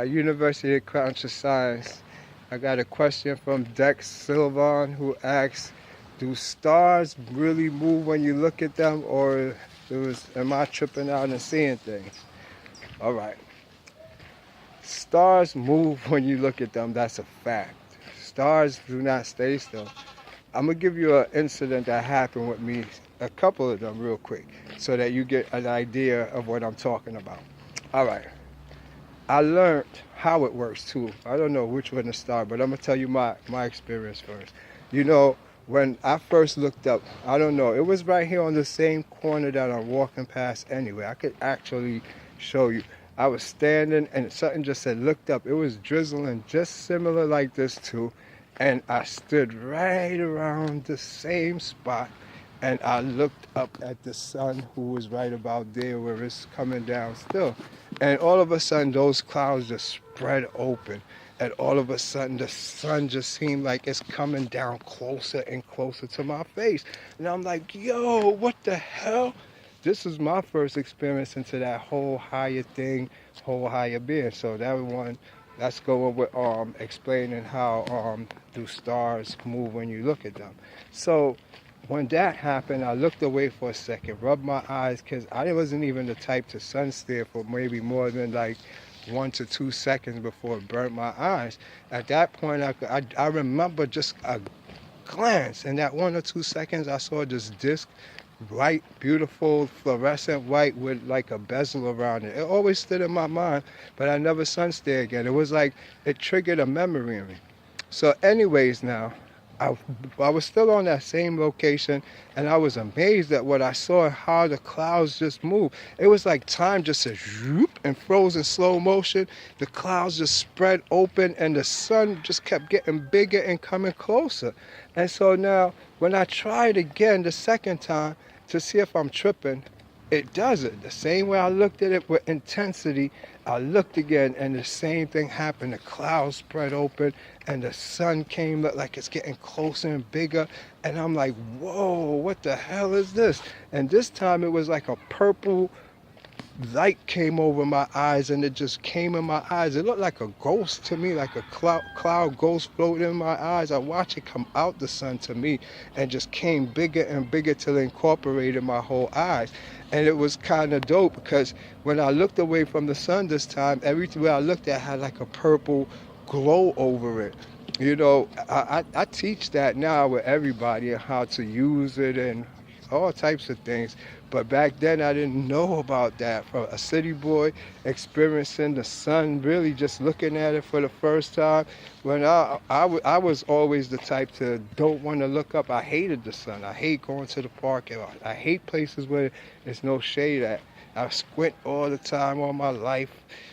University of Conscious Science. I got a question from Dex Silvan who asks, do stars really move when you look at them, or am I tripping out and seeing things? All right. Stars move when you look at them. That's a fact. Stars do not stay still. I'm going to give you an incident that happened with me, a couple of them real quick, so that you get an idea of what I'm talking about. All right. I learned how it works too. I don't know which one to start, but I'm gonna tell you my experience first. You know, when I first looked up, I don't know, it was right here on the same corner that I'm walking past anyway. I could actually show you. I was standing and something just said looked up. It was drizzling just similar like this too. And I stood right around the same spot and I looked up at the sun who was right about there where it's coming down still. And all of a sudden those clouds just spread open. And all of a sudden the sun just seemed like it's coming down closer and closer to my face. And I'm like, yo, what the hell? This is my first experience into that whole higher thing, whole higher being. So that one, let's go with explaining how do stars move when you look at them. So when that happened, I looked away for a second, rubbed my eyes, because I wasn't even the type to sun stare for maybe more than like 1 to 2 seconds before it burnt my eyes. At that point, I remember just a glance. In that 1 or 2 seconds, I saw this disc, white, beautiful, fluorescent white with like a bezel around it. It always stood in my mind, but I never sun stared again. It was like it triggered a memory in me. So anyways now, I was still on that same location and I was amazed at what I saw and how the clouds just moved. It was like time just said zoop and froze in slow motion. The clouds just spread open and the sun just kept getting bigger and coming closer. And so now when I tried again the second time to see if I'm tripping, it does it. The same way I looked at it with intensity, I looked again and the same thing happened. The clouds spread open and the sun came, looked like it's getting closer and bigger. And I'm like, whoa, what the hell is this? And this time it was like a purple light came over my eyes and it just came in my eyes. It looked like a ghost to me, like a cloud ghost floating in my eyes. I watched it come out the sun to me and just came bigger and bigger till it incorporated my whole eyes. And it was kind of dope because when I looked away from the sun this time, everywhere I looked at had like a purple glow over it. You know, I teach that now with everybody and how to use it and all types of things. But back then I didn't know about that. From a city boy experiencing the sun, really just looking at it for the first time. When I was always the type to don't want to look up. I hated the sun. I hate going to the park. I hate places where there's no shade at. I squint all the time all my life,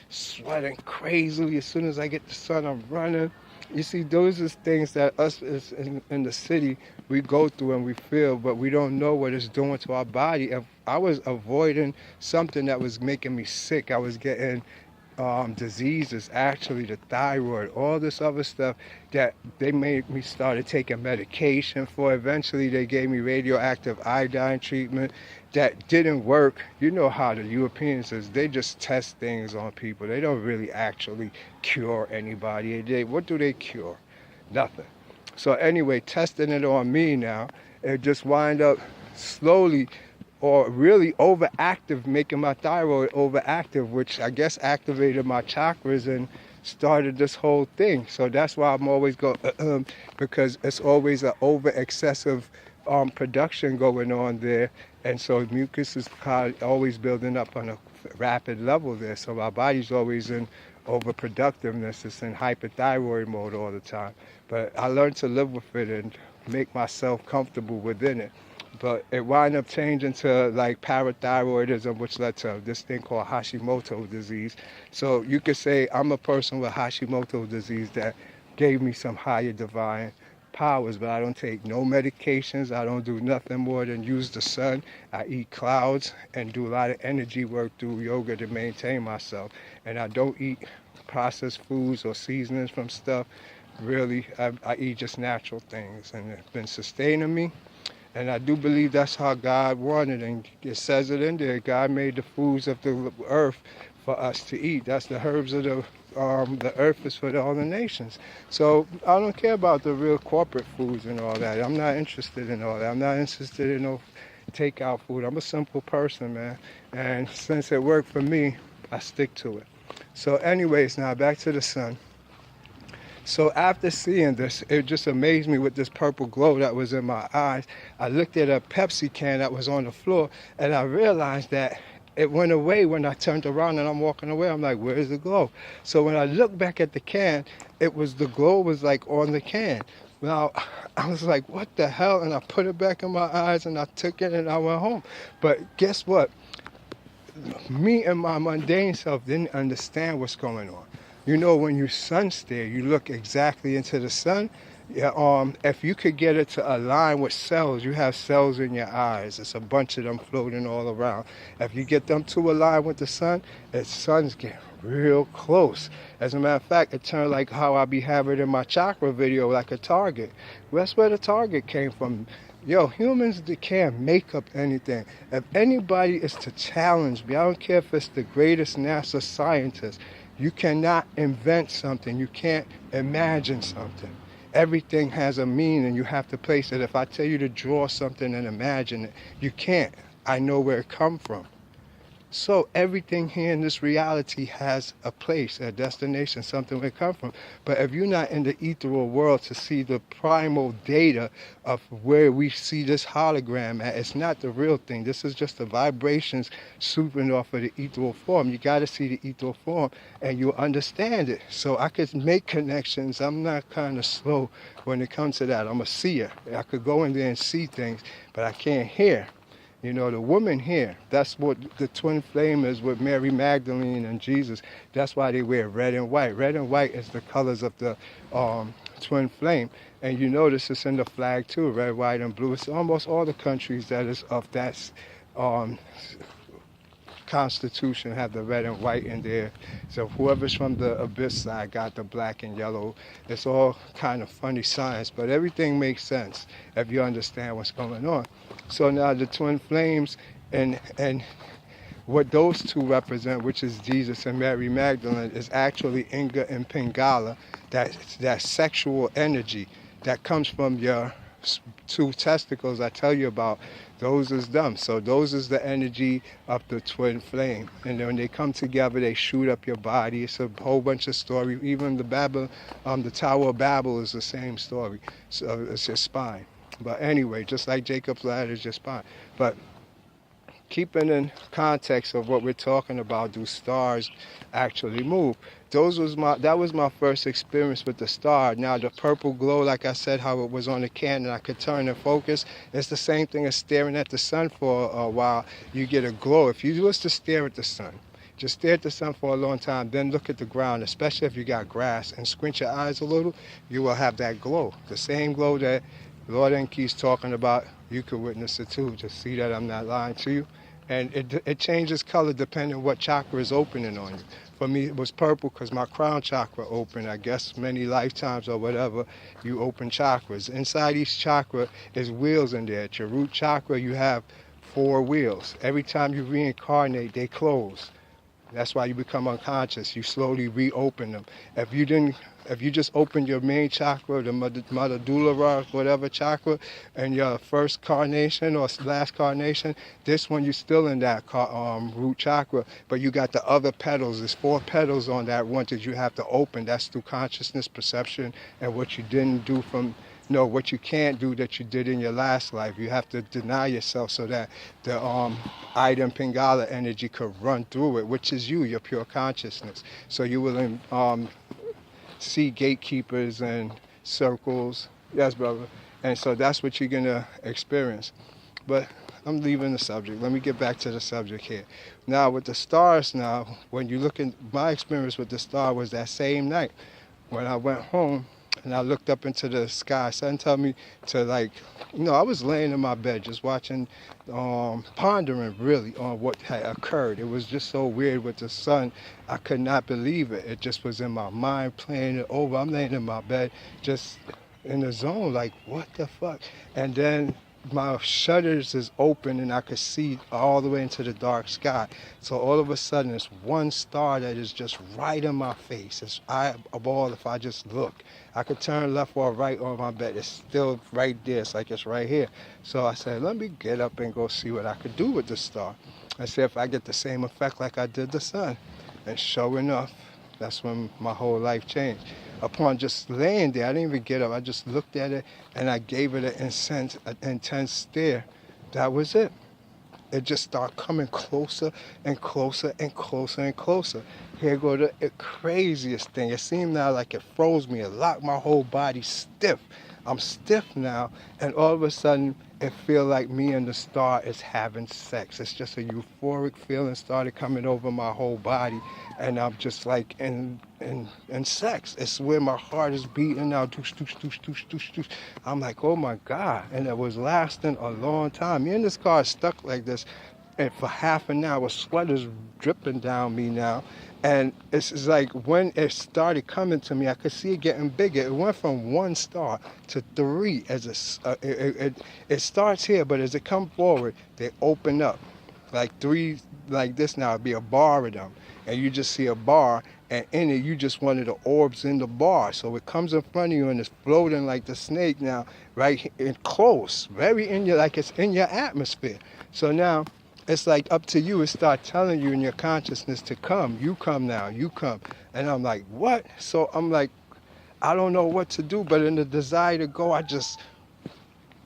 sweating crazily. As soon as I get the sun, I'm running. You see, those are things that us in the city, we go through and we feel, but we don't know what it's doing to our body. If I was avoiding something that was making me sick, I was getting diseases, actually, the thyroid, all this other stuff that they made me started taking medication for. Eventually, they gave me radioactive iodine treatment that didn't work. You know how the Europeans is, they just test things on people. They don't really actually cure anybody. What do they cure? Nothing. So anyway, testing it on me now, it just wind up slowly or really overactive, making my thyroid overactive, which I guess activated my chakras and started this whole thing. So that's why I'm always because it's always an over excessive production going on there. And so mucus is always building up on a rapid level there. So my body's always in overproductiveness. It's in hyperthyroid mode all the time. But I learned to live with it and make myself comfortable within it. But it wound up changing to like parathyroidism, which led to this thing called Hashimoto disease. So you could say I'm a person with Hashimoto disease that gave me some higher divine powers, but I don't take no medications. I don't do nothing more than use the sun. I eat clouds and do a lot of energy work through yoga to maintain myself. And I don't eat processed foods or seasonings from stuff. Really, I eat just natural things, and it's been sustaining me. And I do believe that's how God wanted, and it says it in there. God made the foods of the earth for us to eat. That's the herbs of the earth is for all the nations. So I don't care about the real corporate foods and all that. I'm not interested in all that. I'm not interested in no takeout food. I'm a simple person, man. And since it worked for me, I stick to it. So anyways, now back to the sun. So after seeing this, it just amazed me with this purple glow that was in my eyes. I looked at a Pepsi can that was on the floor, and I realized that it went away when I turned around and I'm walking away. I'm like, where's the glow? So when I looked back at the can, the glow was like on the can. Now, I was like, what the hell? And I put it back in my eyes and I took it and I went home. But guess what? Me and my mundane self didn't understand what's going on. You know, when you sun stare, you look exactly into the sun. Yeah, if you could get it to align with cells, you have cells in your eyes. It's a bunch of them floating all around. If you get them to align with the sun, the sun's getting real close. As a matter of fact, it turned like how I be having it in my chakra video, like a target. That's where the target came from. Yo, humans, they can't make up anything. If anybody is to challenge me, I don't care if it's the greatest NASA scientist, you cannot invent something. You can't imagine something. Everything has a meaning. You have to place it. If I tell you to draw something and imagine it, you can't. I know where it come from. So everything here in this reality has a place, a destination, something where it come from. But if you're not in the ethereal world to see the primal data of where we see this hologram at, it's not the real thing. This is just the vibrations swooping off of the ethereal form. You got to see the ethereal form and you'll understand it. So I could make connections. I'm not kind of slow when it comes to that. I'm a seer. I could go in there and see things, but I can't hear. You know, the woman here, that's what the twin flame is with Mary Magdalene and Jesus. That's why they wear red and white. Red and white is the colors of the twin flame. And you notice it's in the flag too, red, white, and blue. It's almost all the countries that is of that Constitution have the red and white in there. So whoever's from the abyss side got the black and yellow. It's all kind of funny science, but everything makes sense if you understand what's going on. So now the twin flames and what those two represent, which is Jesus and Mary Magdalene, is actually Inga and Pingala, that sexual energy that comes from your two testicles I tell you about. Those is them. So those is the energy of the twin flame. And then when they come together, they shoot up your body. It's a whole bunch of story. Even the Tower of Babel is the same story. So it's your spine. But anyway, just like Jacob's ladder is your spine. But keeping in context of what we're talking about, do stars actually move? That was my first experience with the star. Now the purple glow, like I said, how it was on the can and I could turn and focus, it's the same thing as staring at the sun for a while. You get a glow. If you was to stare at the sun, just stare at the sun for a long time, then look at the ground, especially if you got grass, and squint your eyes a little, you will have that glow. The same glow that Lord Enki's talking about, you could witness it too. Just see that I'm not lying to you. And it changes color depending on what chakra is opening on you. For me, it was purple because my crown chakra opened. I guess many lifetimes or whatever, you open chakras. Inside each chakra is wheels in there. At your root chakra, you have 4 wheels. Every time you reincarnate, they close. That's why you become unconscious. You slowly reopen them. If you just open your main chakra, the medulla, whatever chakra, and your first carnation or last carnation, this one you're still in that root chakra, but you got the other petals. There's 4 petals on that one that you have to open. That's through consciousness, perception, and what you didn't do what you can't do that you did in your last life. You have to deny yourself so that the Ida and Pingala energy could run through it, which is you, your pure consciousness. So you will see gatekeepers and circles. Yes, brother. And so that's what you're going to experience. But I'm leaving the subject. Let me get back to the subject here. Now, with the stars now, when you look at my experience with the star was that same night when I went home, and I looked up into the sky. Something told me to I was laying in my bed just watching, pondering really on what had occurred. It was just so weird with the sun. I could not believe it. It just was in my mind playing it over. I'm laying in my bed just in the zone like, what the fuck? And then my shutters is open and I could see all the way into the dark sky. So all of a sudden, it's one star that is just right in my face. It's eyeball if I just look. I could turn left or right on my bed. It's still right there. It's like it's right here. So I said, let me get up and go see what I could do with the star. I said, if I get the same effect like I did the sun. And sure enough, that's when my whole life changed. Upon just laying there, I didn't even get up. I just looked at it and I gave it an intense stare. That was it. It just started coming closer and closer and closer and closer. Here go the craziest thing. It seemed now like it froze me. It locked my whole body stiff. I'm stiff now, and all of a sudden, it feel like me and the star is having sex. It's just a euphoric feeling started coming over my whole body, and I'm just like in sex. It's where my heart is beating now. Doosh, doosh, doosh, doosh, doosh, doosh. I'm like, oh my God. And it was lasting a long time. Me and this car is stuck like this, and for half an hour, sweat is dripping down me now. And it's like when it started coming to me, I could see it getting bigger. It went from one star to three. It starts here, but as it comes forward, they open up. Like three, like this now, it'd be a bar of them. And you just see a bar, and in it, you just one of the orbs in the bar. So it comes in front of you, and it's floating like the snake now, right in close, very in your, like it's in your atmosphere. So now, it's like up to you. It start telling you in your consciousness to come. You come now. You come. And I'm like, what? So I'm like, I don't know what to do. But in the desire to go, I just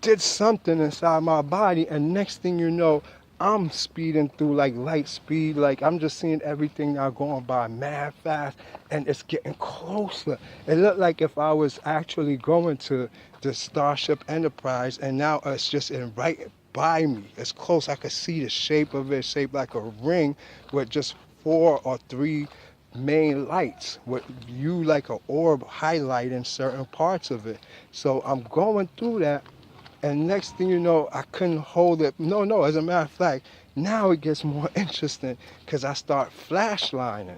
did something inside my body. And next thing you know, I'm speeding through like light speed. Like I'm just seeing everything now going by mad fast. And it's getting closer. It looked like if I was actually going to the Starship Enterprise. And now it's just in right by me. It's close. I could see the shape of it, shaped like a ring with just 4 or 3 main lights with you like an orb highlighting certain parts of it. So I'm going through that, and next thing you know, I couldn't hold it. No, as a matter of fact, now it gets more interesting because I start flashlighting,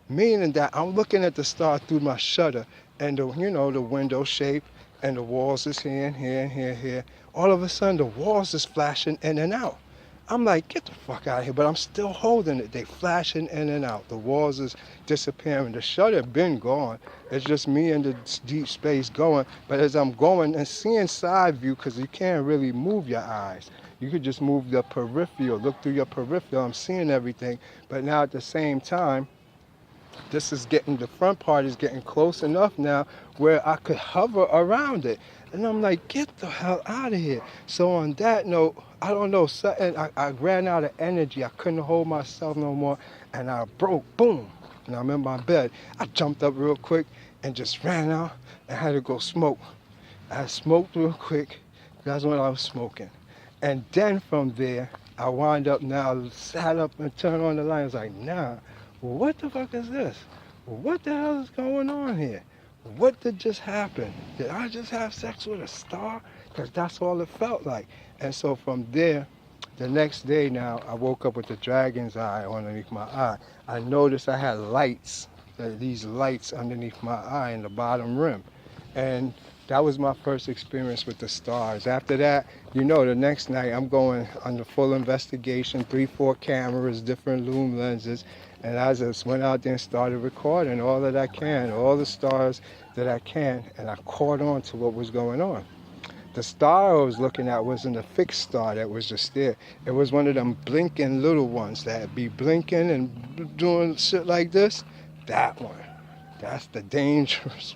meaning that I'm looking at the star through my shutter, and the window shape, and the walls is here and here and here and here. All of a sudden, the walls is flashing in and out. I'm like, get the fuck out of here, but I'm still holding it. They flashing in and out. The walls is disappearing. The shutter been gone. It's just me in the deep space going. But as I'm going and seeing side view, because you can't really move your eyes. You could just move the peripheral, look through your peripheral. I'm seeing everything. But now at the same time, the front part is getting close enough now where I could hover around it. And I'm like, get the hell out of here. So on that note, I don't know, something, I ran out of energy. I couldn't hold myself no more. And I broke, boom. And I'm in my bed. I jumped up real quick and just ran out and had to go smoke. I smoked real quick. That's when I was smoking. And then from there, I wound up now, sat up and turned on the light. I was like, nah. What the fuck is this? What the hell is going on here? What did just happen? Did I just have sex with a star? Because that's all it felt like. And so from there, the next day now, I woke up with the dragon's eye underneath my eye. I noticed I had lights, these lights underneath my eye in the bottom rim. And that was my first experience with the stars. After that, the next night I'm going on the full investigation, 3-4 cameras, different loom lenses. And I just went out there and started recording all that I can, all the stars that I can, and I caught on to what was going on. The star I was looking at wasn't a fixed star that was just there. It was one of them blinking little ones that be blinking and doing shit like this. That one. That's the dangerous.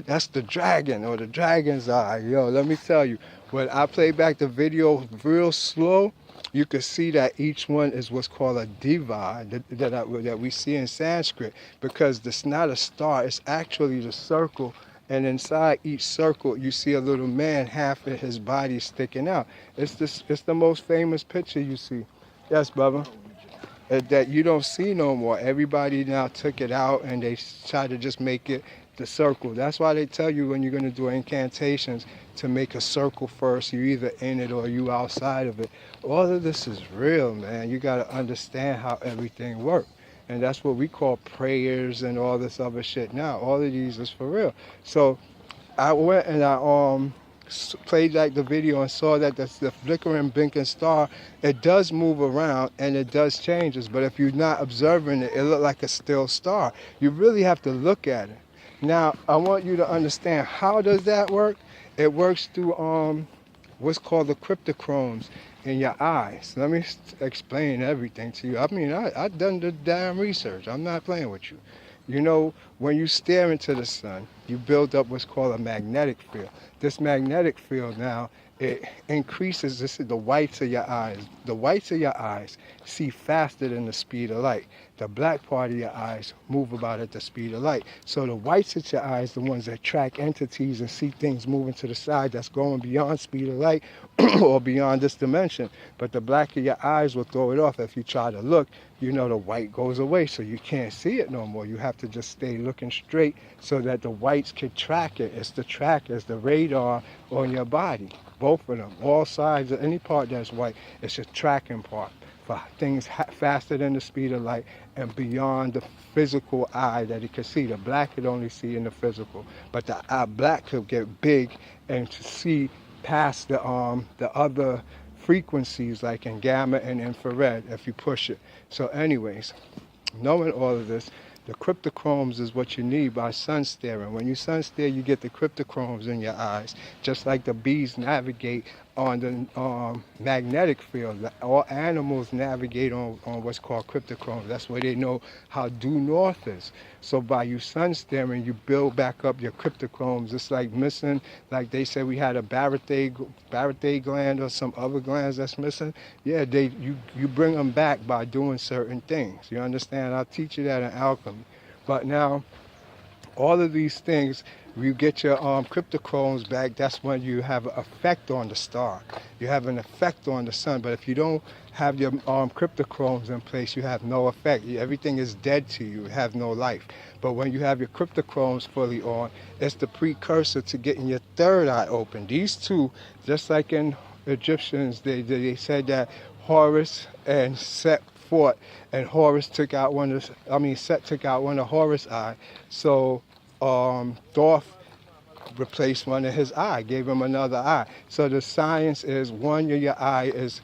That's the dragon or the dragon's eye. Yo, let me tell you, when I play back the video real slow, you can see that each one is what's called a diva that we see in Sanskrit, because it's not a star, it's actually the circle, and inside each circle you see a little man, half of his body sticking out. It's the most famous picture you see. Yes, Bubba? That you don't see no more. Everybody now took it out and they try to just make it the circle. That's why they tell you when you're going to do incantations to make a circle first. You're either in it or you outside of it. All of this is real, man. You got to understand how everything works. And that's what we call prayers and all this other shit now. All of these is for real. So I went and I played like the video and saw that the flickering, blinking star, it does move around and it does changes. But if you're not observing it, it looks like a still star. You really have to look at it. Now, I want you to understand, how does that work? It works through what's called the cryptochromes in your eyes. Let me explain everything to you. I mean, I've done the damn research. I'm not playing with you. You know, when you stare into the sun, you build up what's called a magnetic field. This magnetic field now, it increases, this is the whites of your eyes. The whites of your eyes see faster than the speed of light. The black part of your eyes move about at the speed of light. So the whites of your eyes, the ones that track entities and see things moving to the side that's going beyond speed of light or beyond this dimension. But the black of your eyes will throw it off. If you try to look, you know the white goes away, so you can't see it no more. You have to just stay looking straight so that the whites can track it. It's the tracker, it's the radar on your body. Both of them, all sides of any part that's white, it's a tracking part for things faster than the speed of light and beyond the physical eye that it can see. The black could only see in the physical, but the eye black could get big and to see past the other frequencies like in gamma and infrared if you push it. So anyways, knowing all of this, the cryptochromes is what you need by sun staring. When you sun stare, you get the cryptochromes in your eyes, just like the bees navigate on the magnetic field. All animals navigate on what's called cryptochromes. That's where they know how due north is. So by you sun staring, you build back up your cryptochromes. It's like missing, like they said we had a barythate gland or some other glands that's missing. Yeah, you bring them back by doing certain things. You understand? I'll teach you that in alchemy. But now, all of these things, you get your cryptochromes back, that's when you have an effect on the star. You have an effect on the sun. But if you don't have your cryptochromes in place, you have no effect. Everything is dead to you. You have no life. But when you have your cryptochromes fully on, it's the precursor to getting your third eye open. These two, just like in Egyptians, they said that Horus and Set fought, and Horus took out Set took out one of Horus' eye. So Thoth replaced one of his eye, gave him another eye. So the science is one of your eye is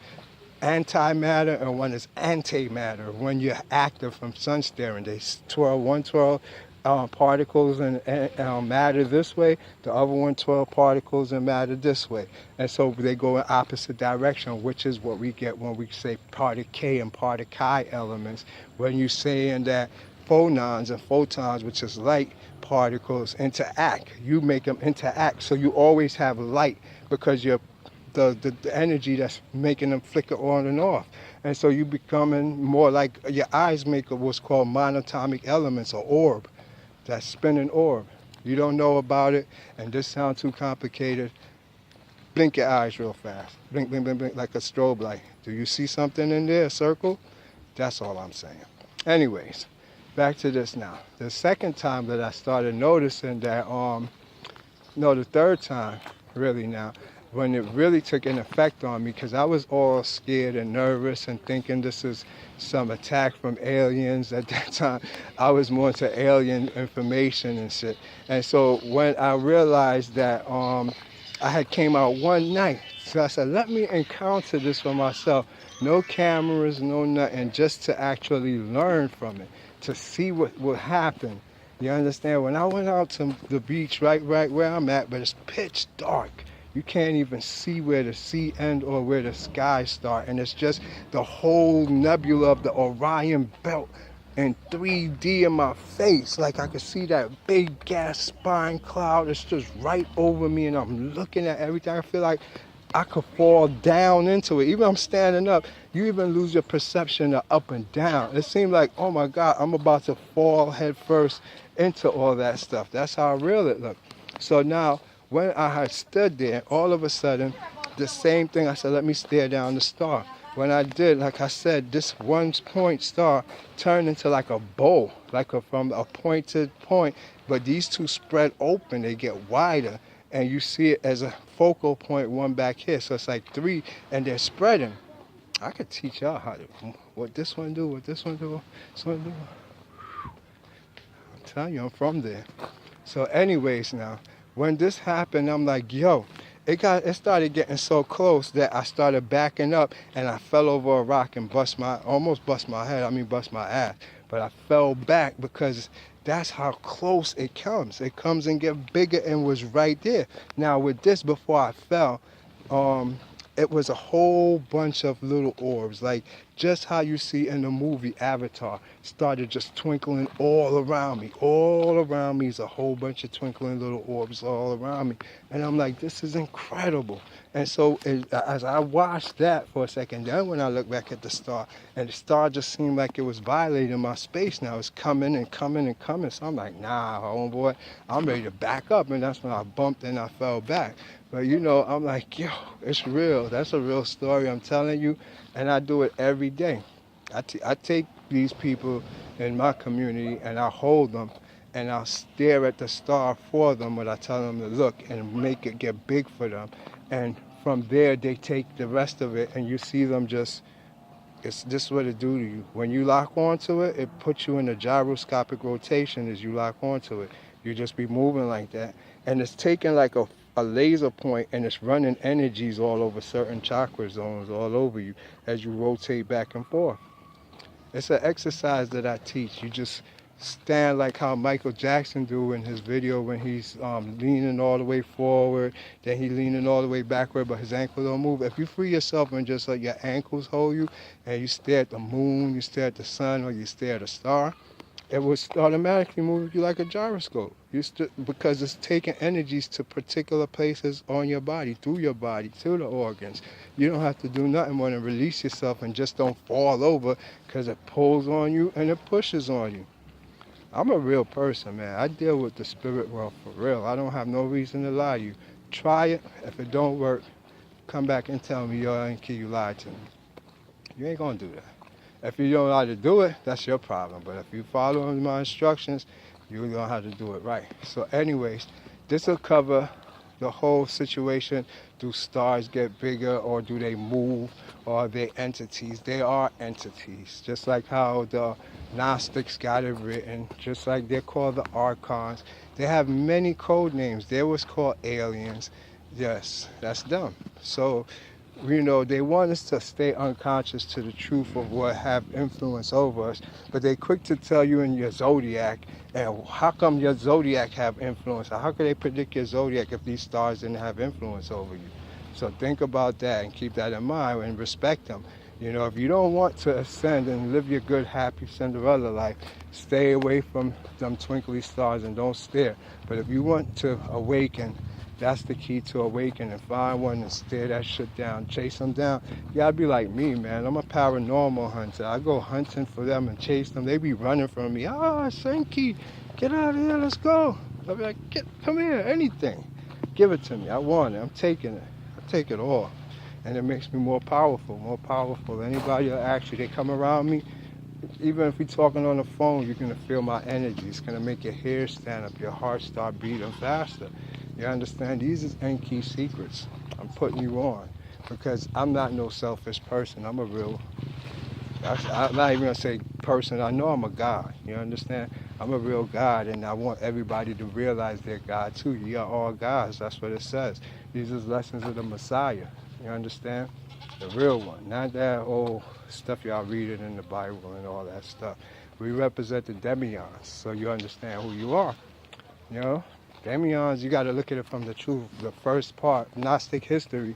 antimatter and one is antimatter. When you're active from sun staring, they twirl particles and matter this way, the other one 12 particles and matter this way. And so they go in opposite direction, which is what we get when we say part of K and part of Chi elements. When you're saying that phonons and photons, which is light particles, interact, you make them interact. So you always have light because you're the energy that's making them flicker on and off. And so you becoming more like your eyes make what's called monatomic elements, or orb. That spinning orb. You don't know about it, and this sounds too complicated. Blink your eyes real fast. Blink, blink, blink, blink, like a strobe light. Do you see something in there, a circle? That's all I'm saying. Anyways, back to this now. The second time that I started noticing that, the third time, really now, when it really took an effect on me, because I was all scared and nervous and thinking this is some attack from aliens. At that time, I was more into alien information and shit. And so when I realized that I had came out one night, so I said, let me encounter this for myself. No cameras, no nothing, just to actually learn from it, to see what would happen. You understand? When I went out to the beach right where I'm at, but it's pitch dark. You can't even see where the sea end or where the skies start. And it's just the whole nebula of the Orion belt in 3D in my face. Like I could see that big gas spine cloud. It's just right over me and I'm looking at everything. I feel like I could fall down into it. Even I'm standing up, you even lose your perception of up and down. It seemed like, oh my God, I'm about to fall head first into all that stuff. That's how real it looked. So now, when I had stood there, all of a sudden, the same thing, I said, let me stare down the star. When I did, like I said, this one point star turned into like a bow, from a pointed point, but these two spread open, they get wider, and you see it as a focal point, one back here, so it's like three, and they're spreading. I could teach y'all how to, what this one do, what this one do, this one do. I'm telling you, I'm from there. So anyways now, when this happened, I'm like, yo, It started getting so close that I started backing up and I fell over a rock and almost bust my head. I mean, bust my ass. But I fell back because that's how close it comes. It comes and get bigger and was right there. Now with this, before I fell, um, it was a whole bunch of little orbs, like just how you see in the movie Avatar, started just twinkling all around me. All around me is a whole bunch of twinkling little orbs all around me. And I'm like, this is incredible. And so as I watched that for a second, then when I look back at the star, and the star just seemed like it was violating my space now. It's coming and coming and coming. So I'm like, nah, homeboy, I'm ready to back up. And that's when I bumped and I fell back. But you know, I'm like, yo, it's real. That's a real story, I'm telling you. And I do it every day. I take these people in my community and I hold them and I'll stare at the star for them when I tell them to look and make it get big for them. And from there, they take the rest of it and you see them just, it's just what it do to you. When you lock onto it, it puts you in a gyroscopic rotation as you lock onto it. You just be moving like that. And it's taking like a laser point and it's running energies all over certain chakra zones all over you as you rotate back and forth. It's an exercise that I teach. You just stand like how Michael Jackson do in his video when he's leaning all the way forward, then he leaning all the way backward, but his ankle don't move. If you free yourself and just let your ankles hold you, and you stare at the moon, you stare at the sun, or you stare at a star, it will automatically move you like a gyroscope. Because it's taking energies to particular places on your body, through your body, to the organs. You don't have to do nothing more than release yourself and just don't fall over because it pulls on you and it pushes on you. I'm a real person, man. I deal with the spirit world for real. I don't have no reason to lie to you. Try it. If it don't work, come back and tell me, yo, Enki, you lied to me. You ain't gonna do that. If you don't know how to do it, that's your problem. But if you follow my instructions, you're gonna have to do it right. So anyways, this will cover the whole situation. Do stars get bigger or do they move or are they entities? They are entities. Just like how the Gnostics got it written, just like they're called the Archons. They have many code names. They was called aliens. Yes, that's them. So, you know, they want us to stay unconscious to the truth of what have influence over us, but they quick to tell you in your zodiac, and how come your zodiac have influence? How could they predict your zodiac if these stars didn't have influence over you? So think about that and keep that in mind and respect them. You know, if you don't want to ascend and live your good, happy Cinderella life, stay away from them twinkly stars and don't stare. But if you want to awaken, that's the key to awaken, and find one and stare that shit down, chase them down. You gotta be like me, man. I'm a paranormal hunter. I go hunting for them and chase them. They be running from me. Ah, Senki, get out of here, let's go. I'll be like, come here, anything. Give it to me, I want it, I'm taking it. I take it all. And it makes me more powerful. Anybody will actually, they come around me, even if we're talking on the phone, you're gonna feel my energy. It's gonna make your hair stand up, your heart start beating faster. You understand? These is Enki secrets. I'm putting you on because I'm not no selfish person. I'm not even gonna say person. I know I'm a God. You understand? I'm a real God, and I want everybody to realize they're God too. You are all gods. That's what it says. These are lessons of the Messiah. You understand? The real one, not that old stuff y'all reading in the Bible and all that stuff. We represent the demions, so you understand who you are. You know? Demions, you got to look at it from the truth. The first part, Gnostic history,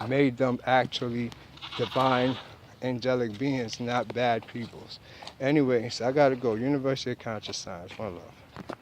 made them actually divine angelic beings, not bad peoples. Anyways, I got to go. University of Conscious Science. One love.